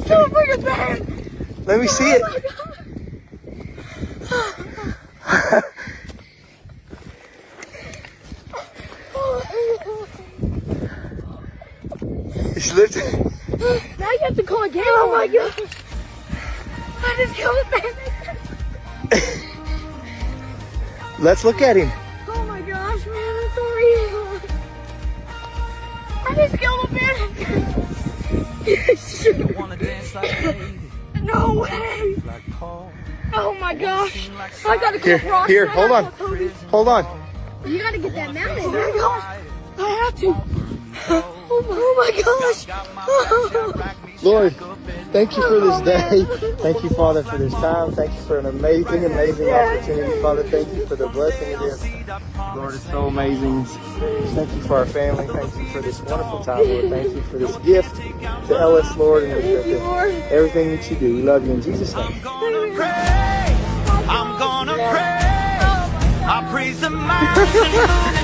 killed a freaking bear. Let me see it. It's lifting. Now you have to call again. Oh my gosh. I just killed a bear. Let's look at him. Oh my gosh, man, that's so real. I just killed a bear. No way. Oh my gosh. I gotta call Ross. Here, hold on. Hold on. You gotta get that mountain. Oh my gosh. I have to. Oh my gosh. Lord, thank you for this day. Thank you, Father, for this time. Thank you for an amazing, amazing opportunity. Father, thank you for the blessing of this. Lord, it's so amazing. Thank you for our family. Thank you for this wonderful time, Lord. Thank you for this gift to Ellis, Lord, and everything that you do. We love you in Jesus' name. I'm gonna pray. I praise the mountain.